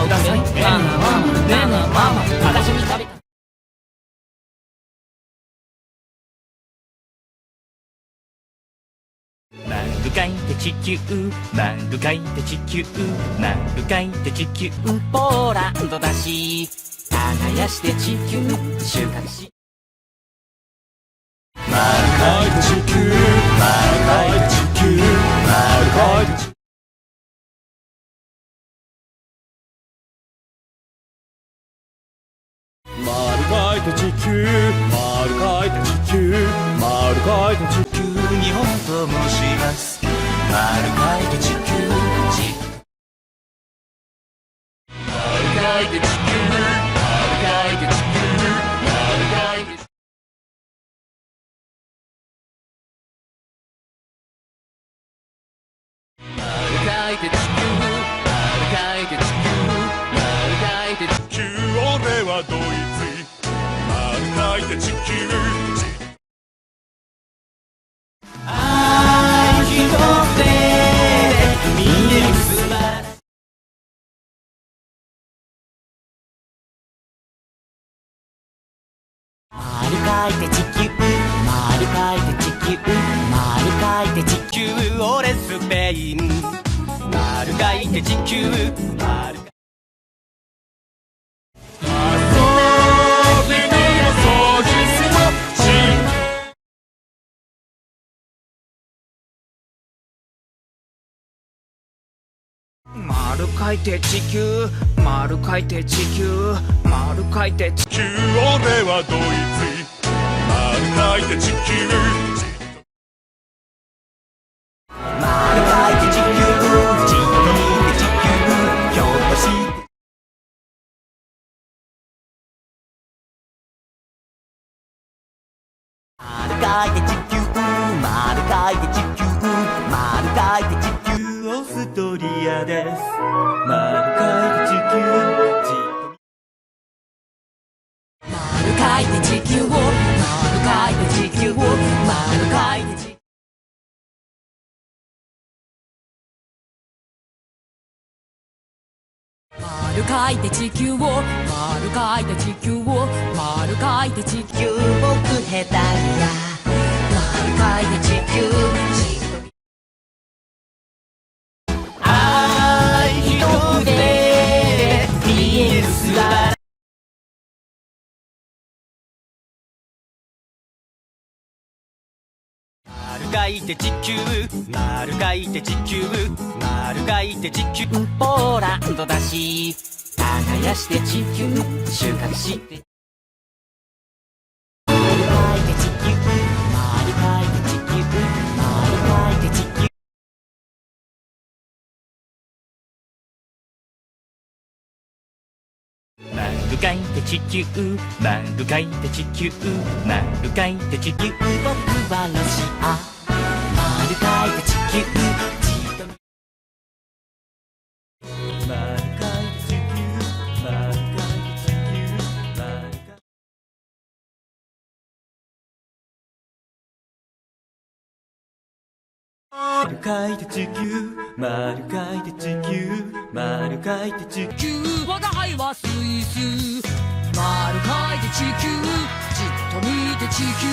ください。ねえママ、私に食べた。丸書いて地球、丸書いて地球、丸書いて地球、ポーランドだし、耕して地球、収穫し。丸書いて地球、丸書いて地球、丸書いて地球。丸書いて地球、丸書いて地球、丸書いて地球、日本と申します。丸書いて地球、丸書いて地球、丸書いて地球、丸書いて地球。丸書いて地球、丸書いて地球、丸書いて地球、俺はドイツ、丸書いて地球。愛一つで見える素晴らしい。丸書いて地球、丸書いて地球、丸書いて地球、俺スペイン。丸書いて地球、丸丸書いて地球、丸書いて地球、丸書いて地球、俺はドイツ、丸書いて地球。丸書いて地球、じっと見て地球、ひょっとして。丸書いて地球、丸書いて地球、丸書いて地球、オーストリアです。丸書いて地球、じっと丸書いて地球を、丸書いて地球を、丸書いて地球。丸書いて地球を、丸書いて地球を、丸書いて地球、僕下手や丸書いて地球、じっと見愛一つで見える素晴らしい。丸書いて地球、丸書いて地球、丸書いて地球、ポーランドだし、耕して地球、収穫して。丸書いて地球、丸書いて地球、丸書いて地球。丸書いて地球、丸書いて地球、丸書いて地球、僕はロシア。丸書いて地球、じっと丸書いて地球、丸書いて地球、丸書いて。丸書いて地球、丸書いて地球、丸書いて地球、我が輩はスイス。丸書いて地球、じっと見て地球。